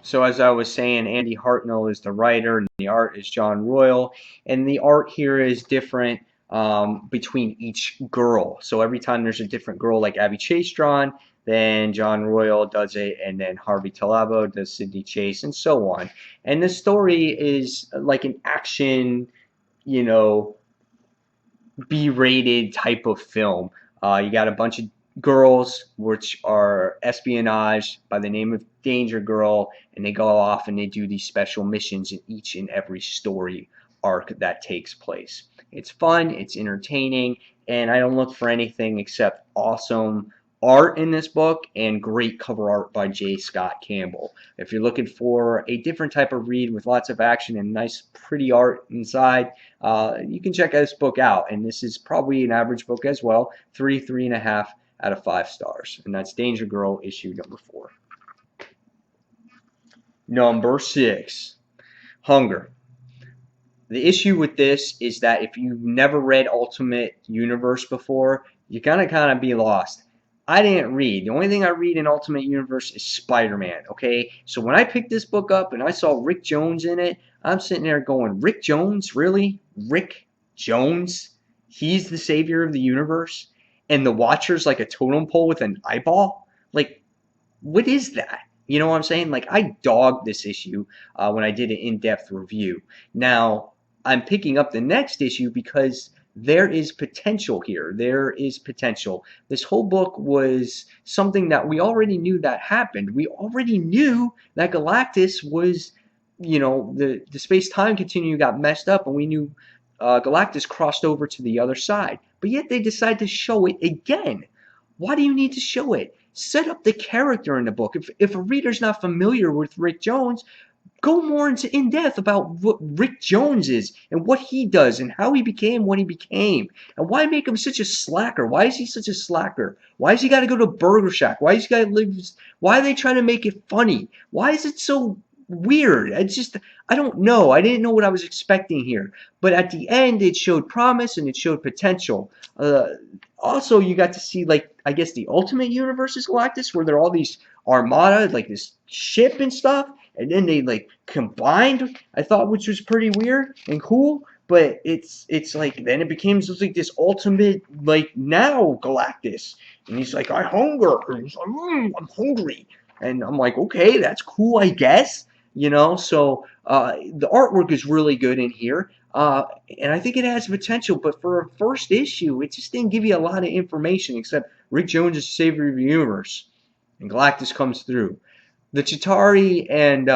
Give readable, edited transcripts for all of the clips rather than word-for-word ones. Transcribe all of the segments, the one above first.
So as I was saying, Andy Hartnell is the writer, and the art is John Royal, and the art here is different between each girl. So every time there's a different girl, like Abby Chase drawn, then John Royal does it, and then Harvey Talabo does Sydney Chase, and so on. And the story is like an action, you know, B-rated type of film. You got a bunch of girls which are espionage by the name of Danger Girl, and they go off and they do these special missions in each and every story arc that takes place. It's fun, it's entertaining, and I don't look for anything except awesome art in this book and great cover art by J. Scott Campbell. If you're looking for a different type of read with lots of action and nice, pretty art inside, you can check this book out. And this is probably an average book as well. 3.5 out of 5 stars. And that's Danger Girl issue number 4. Number 6, Hunger. The issue with this is that if you've never read Ultimate Universe before, you're gonna kind of be lost. I didn't read. The only thing I read in Ultimate Universe is Spider-Man, okay? So when I picked this book up and I saw Rick Jones in it, I'm sitting there going, Rick Jones? Really? Rick Jones? He's the savior of the universe? And the Watcher's like a totem pole with an eyeball? Like, what is that? You know what I'm saying? Like, I dogged this issue when I did an in-depth review. Now, I'm picking up the next issue because there is potential here. There is potential. This whole book was something that we already knew that happened. We already knew that Galactus was, the space-time continuum got messed up, and we knew Galactus crossed over to the other side. But yet they decide to show it again. Why do you need to show it? Set up the character in the book. If a reader's not familiar with Rick Jones, go more into in depth about what Rick Jones is and what he does and how he became what he became. And why make him such a slacker? Why is he such a slacker? Why has he got to go to Burger Shack? Why is he got to live? Why are they trying to make it funny? Why is it so weird? I don't know. I didn't know what I was expecting here. But at the end, it showed promise and it showed potential. Also, you got to see, like, I guess the Ultimate Universe's Galactus, where they're all these armada, like this ship and stuff, and then they like combined. I thought, which was pretty weird and cool. But it's like then it became just like this ultimate like now Galactus, and he's like, I hunger, and he's like, I'm hungry, and I'm like, okay, that's cool, I guess. So the artwork is really good in here. And I think it has potential, but for a first issue, it just didn't give you a lot of information except Rick Jones is the savior of the universe, and Galactus comes through. The Chitauri and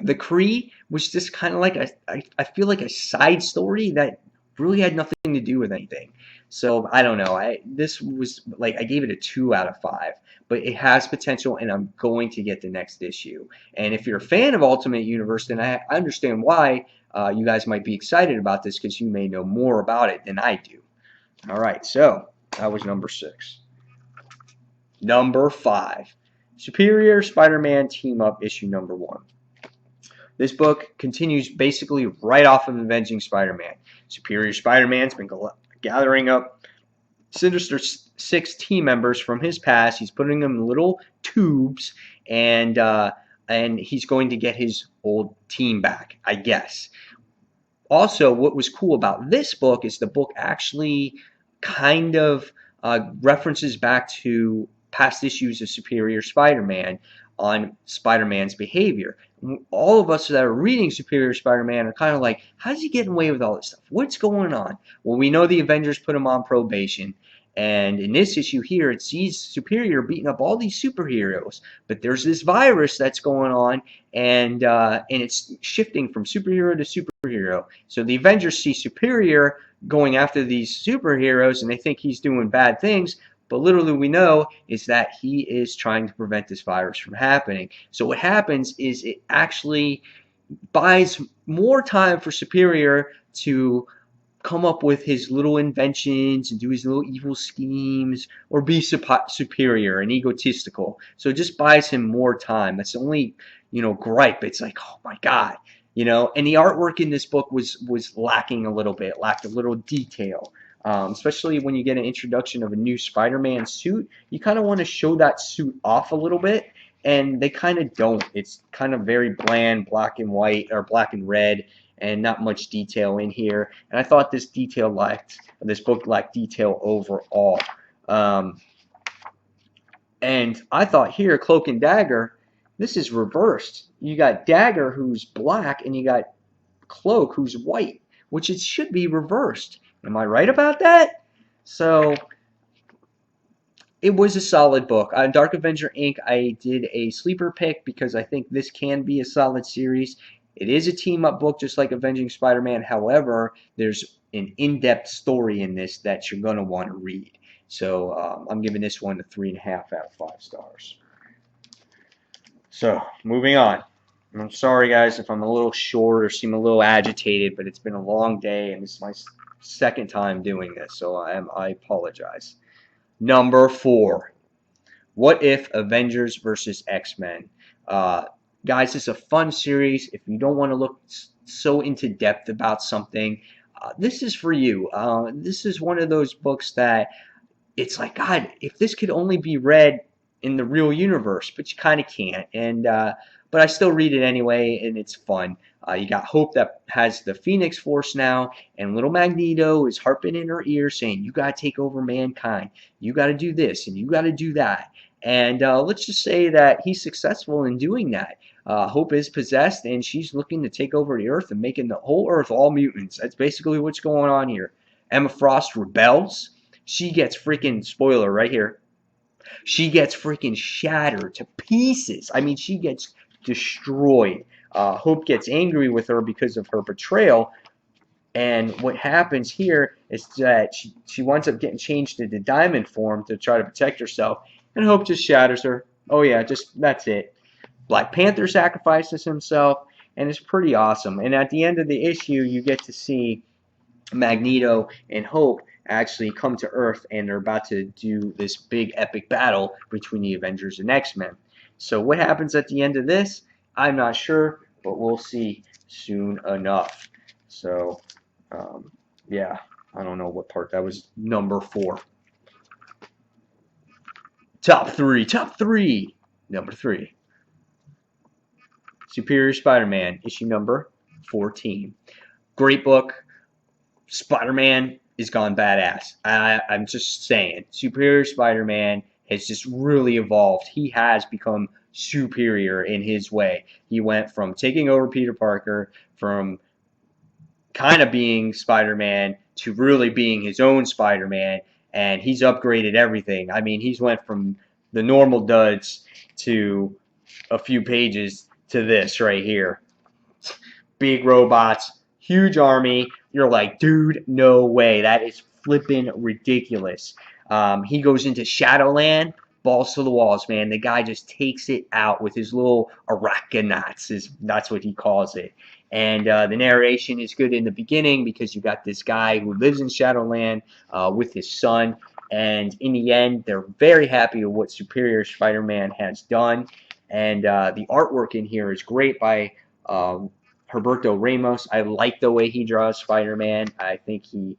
the Kree was just kind of like I feel like a side story that really had nothing to do with anything. So I don't know. This was like I gave it a 2 out of 5, but it has potential, and I'm going to get the next issue. And if you're a fan of Ultimate Universe, then I understand why you guys might be excited about this because you may know more about it than I do. All right, so that was number 6. Number 5, Superior Spider-Man Team Up issue number 1. This book continues basically right off of Avenging Spider-Man. Superior Spider-Man's been gathering up Sinister Six team members from his past. He's putting them in little tubes, and he's going to get his old team back, I guess. Also, what was cool about this book is the book actually kind of references back to past issues of Superior Spider-Man on Spider-Man's behavior. All of us that are reading Superior Spider-Man are kind of like, how's he getting away with all this stuff? What's going on? Well, we know the Avengers put him on probation. And in this issue here, it sees Superior beating up all these superheroes. But there's this virus that's going on, and it's shifting from superhero to superhero. So the Avengers see Superior going after these superheroes, and they think he's doing bad things. But literally we know is that he is trying to prevent this virus from happening. So what happens is it actually buys more time for Superior to come up with his little inventions and do his little evil schemes or be superior and egotistical. So it just buys him more time. That's the only, gripe. It's like, oh my God, and the artwork in this book was lacking a little bit, lacked a little detail. Especially when you get an introduction of a new Spider-Man suit, you kind of want to show that suit off a little bit. and they kind of don't. It's kind of very bland, black and white or black and red, and not much detail in here. And I thought this book lacked detail overall. Um, and I thought here, Cloak and Dagger, this is reversed. You got Dagger who's black, and you got Cloak who's white, which it should be reversed. Am I right about that? So it was a solid book. Dark Avenger Inc. I did a sleeper pick because I think this can be a solid series. It is a team up book just like Avenging Spider-Man. However, there's an in-depth story in this that you're going to want to read. So I'm giving this one a 3.5 out of 5 stars. So moving on. I'm sorry, guys, if I'm a little short or seem a little agitated, but it's been a long day and this is my second time doing this, so I apologize. Number 4. What If Avengers versus X-Men? Guys, this is a fun series. If you don't want to look so into depth about something, this is for you. This is one of those books that it's like, God, if this could only be read in the real universe, but you kind of can't. And but I still read it anyway, and it's fun. You got Hope that has the Phoenix Force now, and little Magneto is harping in her ear saying, "You got to take over mankind. You got to do this, and you got to do that." And let's just say that he's successful in doing that. Hope is possessed, and she's looking to take over the Earth and making the whole Earth all mutants. That's basically what's going on here. Emma Frost rebels. She gets freaking, spoiler right here, she gets freaking shattered to pieces. I mean, she gets destroyed. Hope gets angry with her because of her betrayal. And what happens here is that she winds up getting changed into diamond form to try to protect herself. And Hope just shatters her. Oh, yeah, just that's it. Black Panther sacrifices himself. And it's pretty awesome. And at the end of the issue, you get to see Magneto and Hope actually come to Earth, and they're about to do this big epic battle between the Avengers and X-Men. So what happens at the end of this, I'm not sure, but we'll see soon enough. So yeah, I don't know what part that was. Number 4. Top three. Number 3. Superior Spider-Man, issue number 14. Great book. Spider-Man is gone badass. I'm just saying. Superior Spider-Man has just really evolved. He has become superior in his way. He went from taking over Peter Parker, from kind of being Spider-Man, to really being his own Spider-Man, and he's upgraded everything. I mean, he's went from the normal duds to a few pages to this right here. Big robots, huge army. You're like, dude, no way. That is flipping ridiculous. He goes into Shadowland, balls to the walls, man. The guy just takes it out with his little arachnauts. That's what he calls it. And the narration is good in the beginning because you got this guy who lives in Shadowland with his son. And in the end, they're very happy with what Superior Spider-Man has done. And the artwork in here is great by Humberto Ramos. I like the way he draws Spider-Man. I think he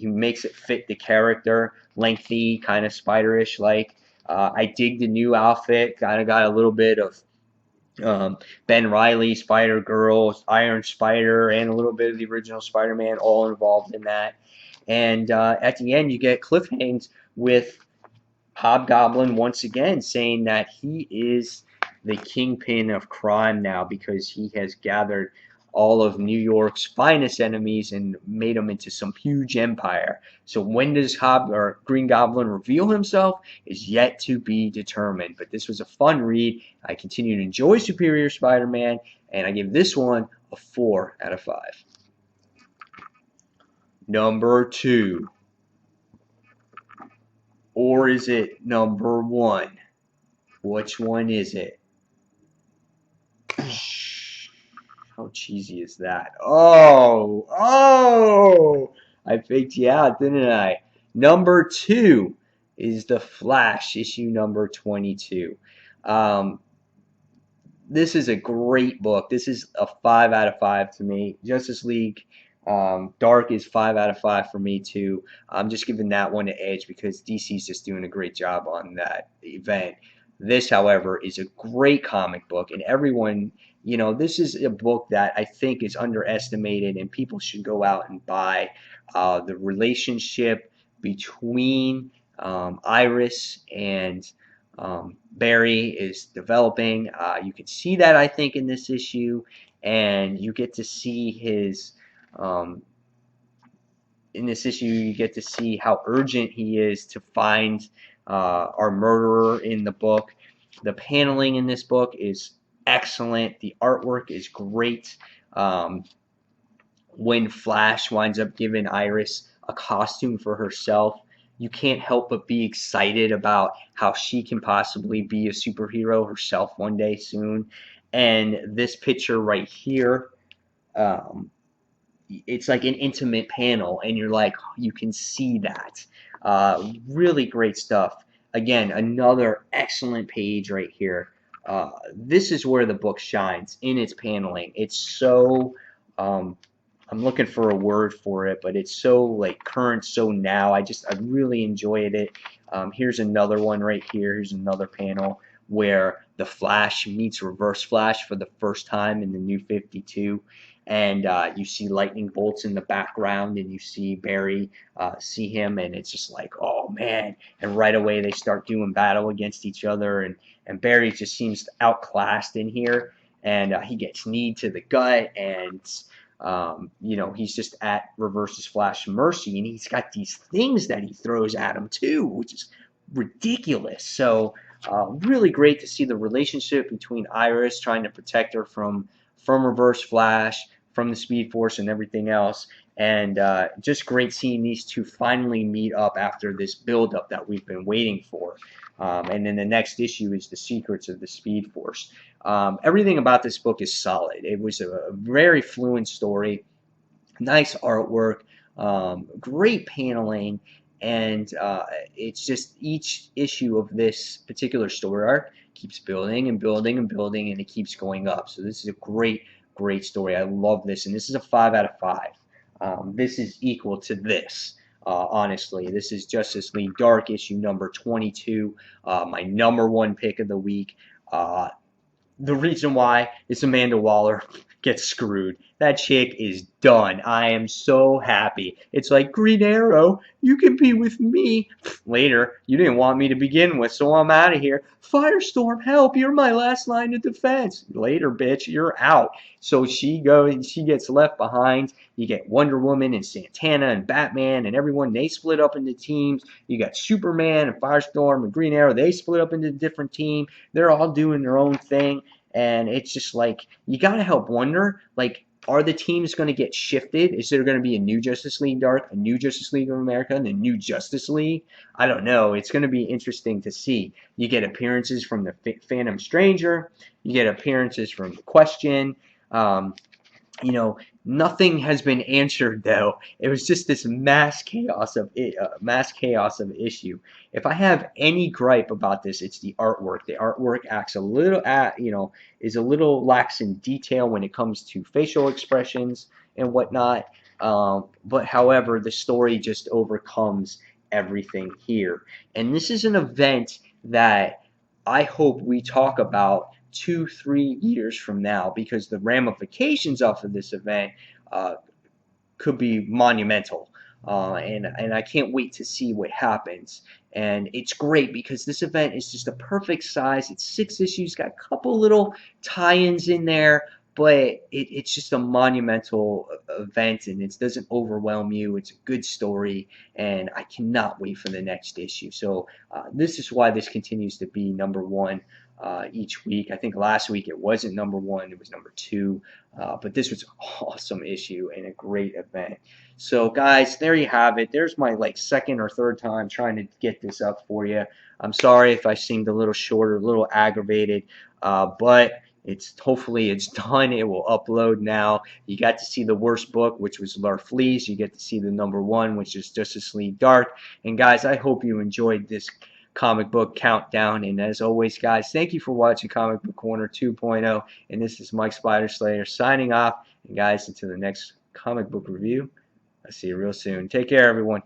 makes it fit the character, lengthy, kind of Spider-ish like. I dig the new outfit. Kind of got a little bit of Ben Reilly, Spider-Girl, Iron Spider, and a little bit of the original Spider-Man all involved in that. And at the end, you get cliffhangers with Hobgoblin once again saying that he is the kingpin of crime now because he has gathered all of New York's finest enemies and made them into some huge empire. So when does Green Goblin reveal himself is yet to be determined. But this was a fun read. I continue to enjoy Superior Spider-Man, and I give this one a 4 out of 5. Number 2. Or is it number 1? Which one is it? How cheesy is that? Oh! I faked you out, didn't I? Number 2 is The Flash, issue number 22. This is a great book. This is a 5 out of 5 to me. Justice League Dark is 5 out of 5 for me too. I'm just giving that one an edge because DC's just doing a great job on that event. This, however, is a great comic book, and everyone, this is a book that I think is underestimated, and people should go out and buy. The relationship between Iris and Barry is developing. You can see that, I think, in this issue, and you get to see his. In this issue, you get to see how urgent he is to find our murderer in the book. The paneling in this book is excellent. The artwork is great. When Flash winds up giving Iris a costume for herself, you can't help but be excited about how she can possibly be a superhero herself one day soon. And this picture right here, um, it's like an intimate panel, and you're like, you can see that. Really great stuff. Again, another excellent page right here. This is where the book shines in its paneling. It's so I'm looking for a word for it, but it's so like current, so now. I really enjoyed it. Here's another one right here. Here's another panel where the Flash meets Reverse Flash for the first time in the New 52, and you see lightning bolts in the background, and you see Barry see him, and it's just like, oh man! And right away they start doing battle against each other, and Barry just seems outclassed in here, and he gets kneed to the gut, and he's just at Reverse's Flash mercy, and he's got these things that he throws at him too, which is ridiculous. So really great to see the relationship between Iris trying to protect her from Reverse Flash, from the Speed Force, and everything else. And just great seeing these two finally meet up after this build-up that we've been waiting for. And then the next issue is the Secrets of the Speed Force. Everything about this book is solid. It was a very fluent story, nice artwork, great paneling, and it's just each issue of this particular story arc keeps building and building and building, and it keeps going up. So this is a great, great story. I love this, and this is a 5 out of 5. This is equal to this. Honestly, this is Justice League Dark issue number 22, my #1 pick of the week. The reason why is Amanda Waller gets screwed. That chick is done. I am so happy. It's like, Green Arrow, you can be with me. Later, you didn't want me to begin with, so I'm out of here. Firestorm, help, you're my last line of defense. Later, bitch, you're out. So she gets left behind. You get Wonder Woman and Santana and Batman and everyone. They split up into teams. You got Superman and Firestorm and Green Arrow. They split up into a different team. They're all doing their own thing. And it's just like, you got to help wonder, like, are the teams going to get shifted? Is there going to be a new Justice League Dark, a new Justice League of America, and a new Justice League? I don't know. It's going to be interesting to see. You get appearances from the Phantom Stranger. You get appearances from Question. Nothing has been answered though. It was just this mass chaos of issue. If I have any gripe about this, it's the artwork. The artwork acts a little is a little lax in detail when it comes to facial expressions and whatnot. But however, the story just overcomes everything here. And this is an event that I hope we talk about 2-3 years from now, because the ramifications off of this event could be monumental. And I can't wait to see what happens. And it's great because this event is just a perfect size. It's 6 issues, got a couple little tie-ins in there, but it's just a monumental event, and it doesn't overwhelm you. It's a good story, and I cannot wait for the next issue. So this is why this continues to be #1 each week. I think last week it wasn't #1, it was #2, but this was an awesome issue and a great event. So guys, there you have it. There's my second or third time trying to get this up for you. I'm sorry if I seemed a little short or a little aggravated, but hopefully it's done. It will upload now. You got to see the worst book, which was Larfleeze. You get to see the #1, which is Justice League Dark. And guys, I hope you enjoyed this comic book countdown. And as always, guys, thank you for watching Comic Book Corner 2.0. And this is Mike Spider Slayer signing off. And guys, until the next comic book review, I'll see you real soon. Take care, everyone.